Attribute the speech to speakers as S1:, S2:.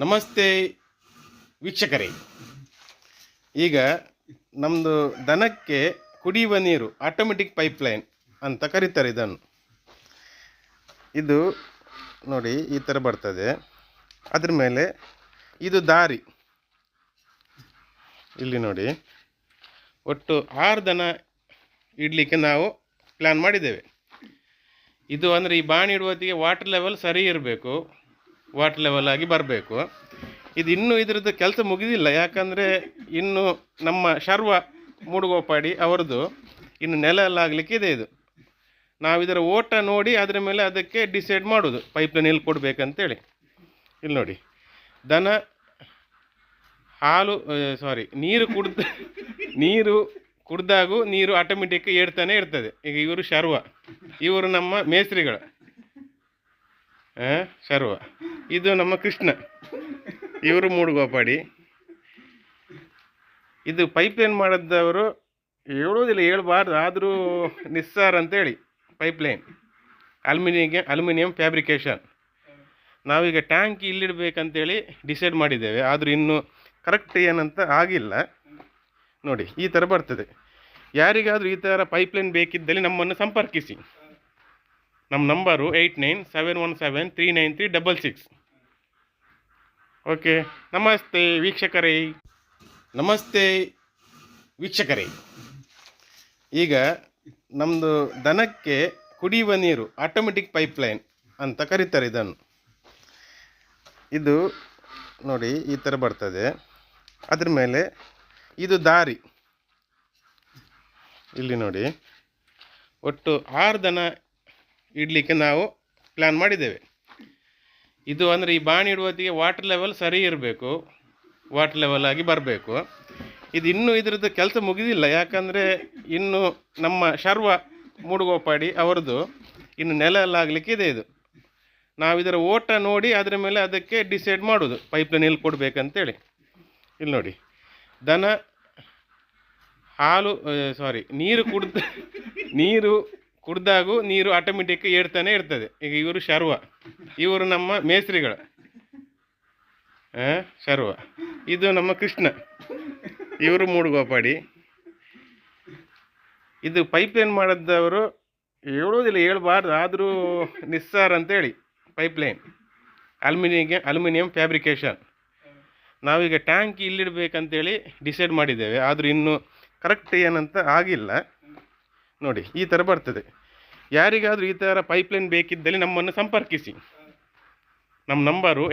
S1: ನಮಸ್ತೆ ವೀಕ್ಷಕರೇ. ಈಗ ನಮ್ಮದು ದನಕ್ಕೆ ಕುಡಿಯುವ ನೀರು ಆಟೋಮೆಟಿಕ್ ಪೈಪ್ಲೈನ್ ಅಂತ ಕರೀತಾರೆ ಇದನ್ನು. ಇದು ನೋಡಿ ಈ ಥರ ಬರ್ತದೆ. ಅದ್ರ ಮೇಲೆ ಇದು ದಾರಿ. ಇಲ್ಲಿ ನೋಡಿ, ಒಟ್ಟು 6 ದನ ಇಡಲಿಕ್ಕೆ ನಾವು ಪ್ಲ್ಯಾನ್ ಮಾಡಿದ್ದೇವೆ. ಇದು ಅಂದರೆ ಈ ಬಾಣಿ ಇಡುವತ್ತಿಗೆ ವಾಟರ್ ಲೆವೆಲ್ ಸರಿ ಇರಬೇಕು, ವಾಟರ್ ಲೆವೆಲ್ ಆಗಿ ಬರಬೇಕು. ಇದು ಇನ್ನೂ ಇದರದ್ದು ಕೆಲಸ ಮುಗಿದಿಲ್ಲ, ಯಾಕಂದರೆ ಇನ್ನು ನಮ್ಮ ಶರ್ವ ಮೂಡುಗೋಪಾಡಿ ಅವರದ್ದು ಇನ್ನು ನೆಲ ಎಲ್ಲ ಆಗಲಿಕ್ಕೆ ಇದೆ. ಇದು ನಾವು ಇದರ ಓಟ ನೋಡಿ ಅದರ ಮೇಲೆ ಅದಕ್ಕೆ ಡಿಸೈಡ್ ಮಾಡೋದು ಪೈಪ್ಲೈನ್ ಎಲ್ಲಿ ಕೊಡಬೇಕಂತೇಳಿ. ಇಲ್ಲಿ ನೋಡಿ, ದನ ನೀರು ಕುಡ್ದಾಗೂ ನೀರು ಆಟೋಮೆಟಿಕ್ ಏರ್ತಾನೆ ಇರ್ತದೆ. ಈಗ ಇವರು ಶರ್ವ, ಇವರು ನಮ್ಮ ಮೇಸ್ತ್ರಿಗಳು. ಶರ್ವ, ಇದು ನಮ್ಮ ಕೃಷ್ಣ, ಇವರು ಮೂಡುಗೋಪಾಡಿ. ಇದು ಪೈಪ್ಲೈನ್ ಮಾಡಿದವರು ಹೇಳೋದಿಲ್ಲ, ಹೇಳ್ಬಾರ್ದು, ಆದರೂ ನಿಸ್ಸಾರ್ ಅಂತೇಳಿ ಪೈಪ್ಲೈನ್ ಅಲ್ಯೂಮಿನಿಯಂ ಫ್ಯಾಬ್ರಿಕೇಷನ್. ನಾವೀಗ ಟ್ಯಾಂಕ್ ಇಲ್ಲಿಡಬೇಕಂತೇಳಿ ಡಿಸೈಡ್ ಮಾಡಿದ್ದೇವೆ, ಆದರೂ ಇನ್ನೂ ಕರೆಕ್ಟ್ ಏನಂತ ಆಗಿಲ್ಲ. ನೋಡಿ ಈ ಥರ ಬರ್ತದೆ. ಯಾರಿಗಾದರೂ ಈ ಥರ ಪೈಪ್ಲೈನ್ ಬೇಕಿದ್ದಲ್ಲಿ ನಮ್ಮನ್ನು ಸಂಪರ್ಕಿಸಿ. ನಮ್ಮ ನಂಬರು 8971739366. ಓಕೆ, ನಮಸ್ತೆ ವೀಕ್ಷಕರೇ. ಈಗ ನಮ್ಮದು ದನಕ್ಕೆ ಕುಡಿಯುವ ನೀರು ಆಟೋಮೆಟಿಕ್ ಪೈಪ್ಲೈನ್ ಅಂತ ಕರೀತಾರೆ ಇದನ್ನು. ಇದು ನೋಡಿ ಈ ಥರ ಬರ್ತದೆ. ಅದ್ರ ಮೇಲೆ ಇದು ದಾರಿ. ಇಲ್ಲಿ ನೋಡಿ, ಒಟ್ಟು 6 ದನ ಇಡಲಿಕ್ಕೆ ನಾವು ಪ್ಲ್ಯಾನ್ ಮಾಡಿದ್ದೇವೆ. ಇದು ಅಂದರೆ ಈ ಬಾಣಿ ಇಡುವತ್ತಿಗೆ ವಾಟರ್ ಲೆವೆಲ್ ಸರಿ ಇರಬೇಕು, ವಾಟರ್ ಲೆವೆಲ್ ಆಗಿ ಬರಬೇಕು. ಇದು ಇನ್ನೂ ಇದರದ್ದು ಕೆಲಸ ಮುಗಿದಿಲ್ಲ, ಯಾಕಂದರೆ ಇನ್ನು ನಮ್ಮ ಶರ್ವ ಮೂಡುಗೋಪಾಡಿ ಅವರದ್ದು ಇನ್ನು ನೆಲ ಎಲ್ಲ ಆಗಲಿಕ್ಕೆ ಇದೆ. ಇದು ನಾವು ಇದರ ಓಟ ನೋಡಿ ಅದರ ಮೇಲೆ ಅದಕ್ಕೆ ಡಿಸೈಡ್ ಮಾಡೋದು ಪೈಪ್ಲೈನ್ ಎಲ್ಲಿ ಕೊಡಬೇಕಂತೇಳಿ. ಇಲ್ಲಿ ನೋಡಿ, ದನ ನೀರು ಕುಡ್ದಾಗೂ ನೀರು ಆಟೋಮೆಟಿಕ್ ಏರ್ತಾನೆ ಇರ್ತದೆ. ಈಗ ಇವರು ಶರ್ವ, ಇವರು ನಮ್ಮ ಮೇಸ್ತ್ರಿಗಳು. ಶರ್ವ, ಇದು ನಮ್ಮ ಕೃಷ್ಣ, ಇವರು ಮೂಡುಗೋಪಾಡಿ. ಇದು ಪೈಪ್ಲೈನ್ ಮಾಡಿದವರು ಹೇಳೋದಿಲ್ಲ, ಹೇಳ್ಬಾರ್ದು, ಆದರೂ ನಿಸ್ಸಾರ್ ಅಂತೇಳಿ ಪೈಪ್ಲೈನ್ ಅಲ್ಯೂಮಿನಿಯಂ ಫ್ಯಾಬ್ರಿಕೇಷನ್. ನಾವೀಗ ಟ್ಯಾಂಕ್ ಇಲ್ಲಿಡಬೇಕಂತೇಳಿ ಡಿಸೈಡ್ ಮಾಡಿದ್ದೇವೆ, ಆದರೂ ಇನ್ನೂ ಕರೆಕ್ಟ್ ಏನಂತ ಆಗಿಲ್ಲ. ನೋಡಿ ಈ ಥರ ಬರ್ತದೆ. ಯಾರಿಗಾದರೂ ಈ ಥರ ಪೈಪ್ಲೈನ್ ಬೇಕಿದ್ದಲ್ಲಿ ನಮ್ಮನ್ನು ಸಂಪರ್ಕಿಸಿ. ನಮ್ಮ ನಂಬರು